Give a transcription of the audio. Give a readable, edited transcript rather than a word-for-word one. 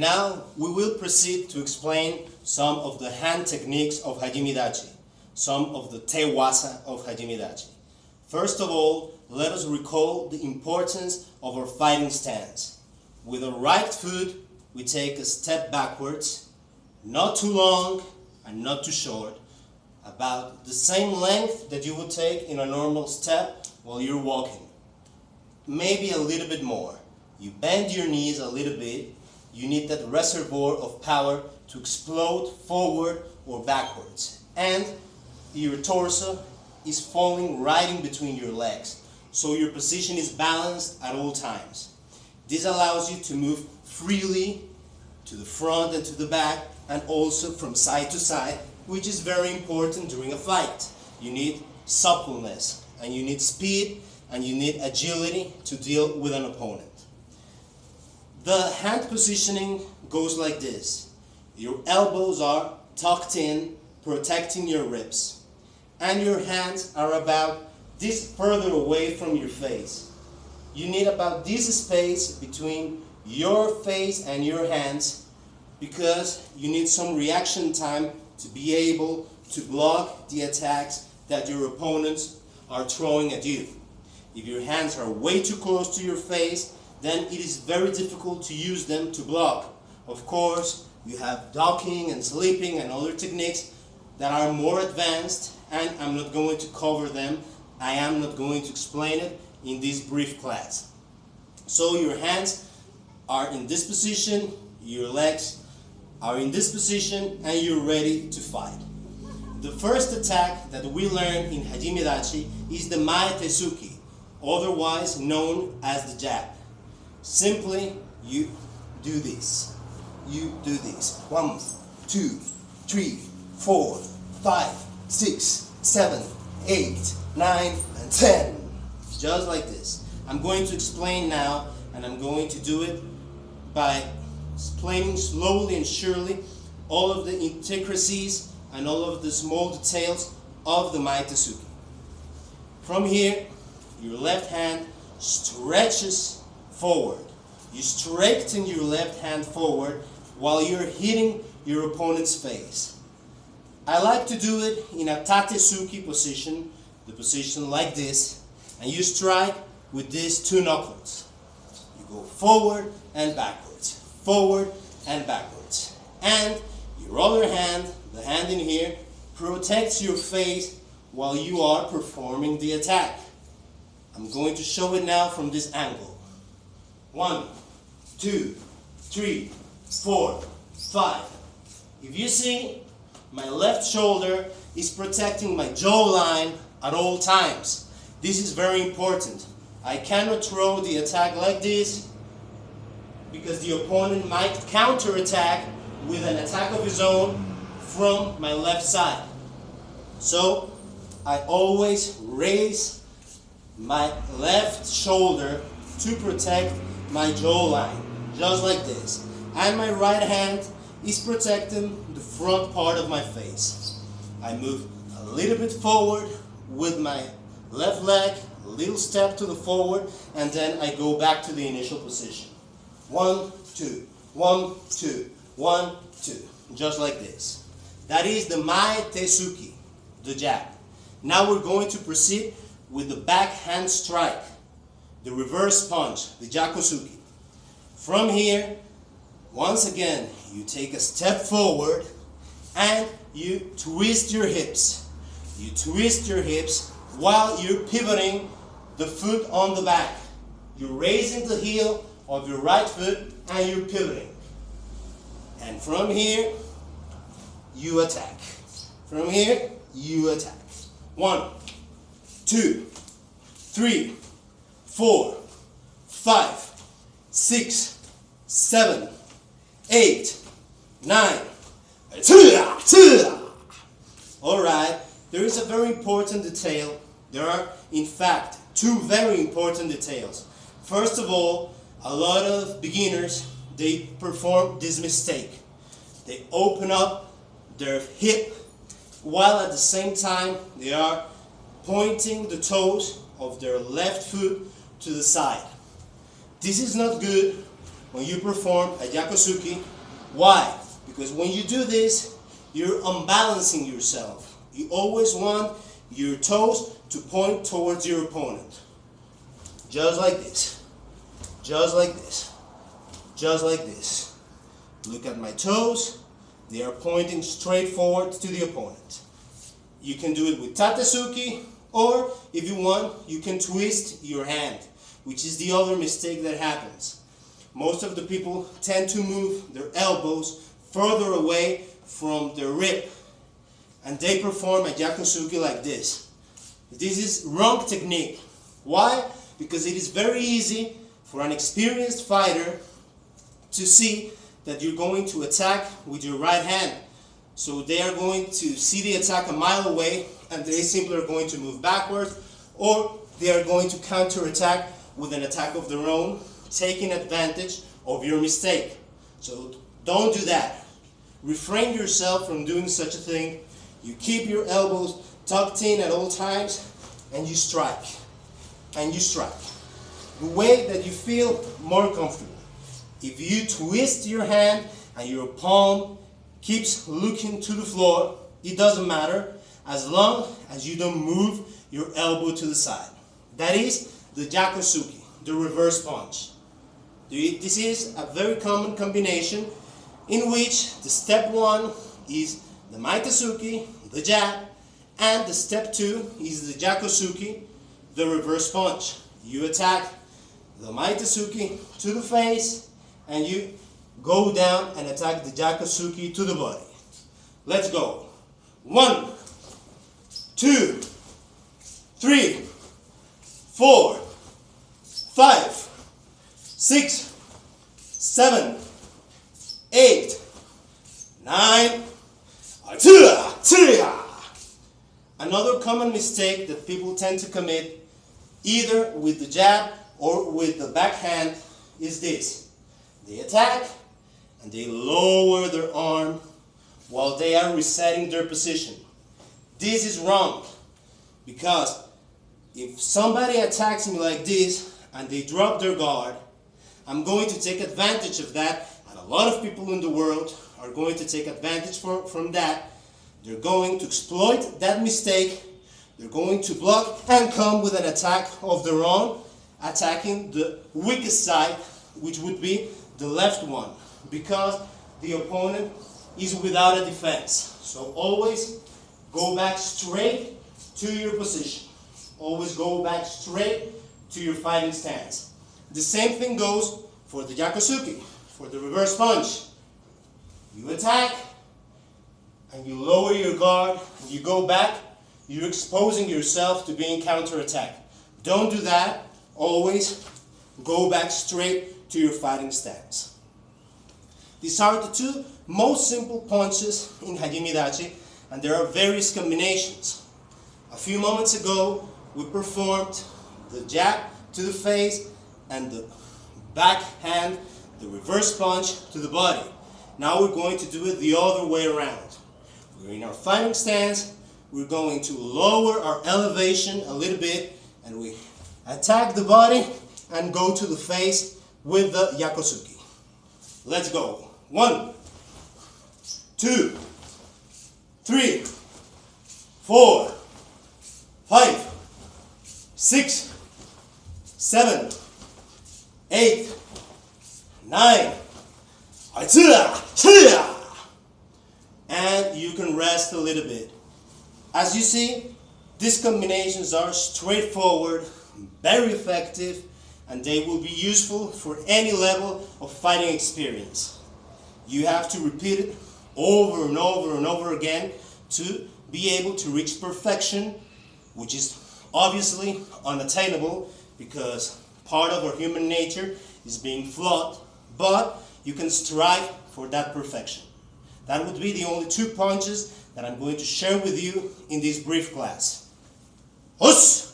Now we will proceed to explain some of the hand techniques of Hajime Dachi, some of the te Waza of Hajime Dachi. First of all, let us recall the importance of our fighting stance. With the right foot, we take a step backwards, not too long and not too short, about the same length that you would take in a normal step while you're walking. Maybe a little bit more. You bend your knees a little bit. You need that reservoir of power to explode forward or backwards. And your torso is falling right in between your legs, so your position is balanced at all times. This allows you to move freely to the front and to the back, and also from side to side, which is very important during a fight. You need suppleness, and you need speed, and you need agility to deal with an opponent. The hand positioning goes like this. Your elbows are tucked in, protecting your ribs, and your hands are about this further away from your face. You need about this space between your face and your hands, because you need some reaction time to be able to block the attacks that your opponents are throwing at you. If your hands are way too close to your face, then it is very difficult to use them to block. Of course, you have docking and sleeping and other techniques that are more advanced, and I'm not going to cover them. I am not going to explain it in this brief class. So your hands are in this position, your legs are in this position, and you're ready to fight. The first attack that we learn in Hajime Dachi is the Mae Tesuki, otherwise known as the jab. Simply, you do this. You do this. 1, 2, 3, 4, 5, 6, 7, 8, 9, and 10. Just like this. I'm going to explain now, and I'm going to do it by explaining slowly and surely all of the intricacies and all of the small details of the Mae Tesuki. From here, your left hand stretches forward. You straighten your left hand forward while you're hitting your opponent's face. I like to do it in a Tatesuki position, the position like this, and you strike with these two knuckles. You go forward and backwards, forward and backwards. And your other hand, the hand in here, protects your face while you are performing the attack. I'm going to show it now from this angle. 1, 2, 3, 4, 5. If you see, my left shoulder is protecting my jawline at all times. This is very important. I cannot throw the attack like this because the opponent might counterattack with an attack of his own from my left side. So I always raise my left shoulder to protect my jawline, just like this. And my right hand is protecting the front part of my face. I move a little bit forward with my left leg, a little step to the forward, and then I go back to the initial position. 1, 2, 1, 2, 1, 2, just like this. That is the Mae Tesuki, the jab. Now we're going to proceed with the backhand strike, the reverse punch, the Jakusuki. From here, once again, you take a step forward and you twist your hips. You twist your hips while you're pivoting the foot on the back. You're raising the heel of your right foot and you're pivoting. And from here, you attack. From here, you attack. 1, 2, 3, 4, 5, 6, 7, 8, 9. Alright, there is a very important detail. There are, in fact, two very important details. First of all, a lot of beginners, they perform this mistake. They open up their hip while at the same time they are pointing the toes of their left foot to the side. This is not good when you perform a yakusuki. Why? Because when you do this, you're unbalancing yourself. You always want your toes to point towards your opponent. Just like this. Just like this. Just like this. Look at my toes. They are pointing straight forward to the opponent. You can do it with tatesuki, or if you want, you can twist your hand, which is the other mistake that happens. Most of the people tend to move their elbows further away from their rib, and they perform a yakusuki like this. This is wrong technique. Why? Because it is very easy for an experienced fighter to see that you're going to attack with your right hand. So they are going to see the attack a mile away, and they simply are going to move backwards, or they are going to counter-attack with an attack of their own, taking advantage of your mistake. So don't do that. Refrain yourself from doing such a thing. You keep your elbows tucked in at all times, and you strike. And you strike. The way that you feel more comfortable. If you twist your hand and your palm keeps looking to the floor, it doesn't matter as long as you don't move your elbow to the side. That is the yakusuki, the reverse punch. This is a very common combination in which the step 1 is the maitasuki, the jab, and the step 2 is the yakusuki, the reverse punch. You attack the maitasuki to the face, and you go down and attack the yakusuki to the body. Let's go. 1, 2, 3, 4, 5, 6, 7, 8, 9. Another common mistake that people tend to commit, either with the jab or with the backhand, is this. They attack and they lower their arm while they are resetting their position. This is wrong, because if somebody attacks me like this and they drop their guard, I'm going to take advantage of that, and a lot of people in the world are going to take advantage from that. They're going to exploit that mistake. They're going to block and come with an attack of their own, attacking the weakest side, which would be the left one, because the opponent is without a defense. So always go back straight to your position. Always go back straight to your fighting stance. The same thing goes for the yakusuki, for the reverse punch. You attack and you lower your guard, and you go back, you're exposing yourself to being counterattacked. Don't do that. Always go back straight to your fighting stance. These are the two most simple punches in Hajime Dachi, and there are various combinations. A few moments ago, we performed the jab to the face and the backhand, the reverse punch to the body. Now we're going to do it the other way around. We're in our fighting stance, we're going to lower our elevation a little bit, and we attack the body and go to the face with the yakusuki. Let's go. 1, 2, 3, 4, 5, 6, 7, 8, 9. And you can rest a little bit. As you see, these combinations are straightforward, very effective, and they will be useful for any level of fighting experience. You have to repeat it over and over and over again to be able to reach perfection, which is obviously unattainable because part of our human nature is being flawed, but you can strive for that perfection. That would be the only 2 punches that I'm going to share with you in this brief class. Hus!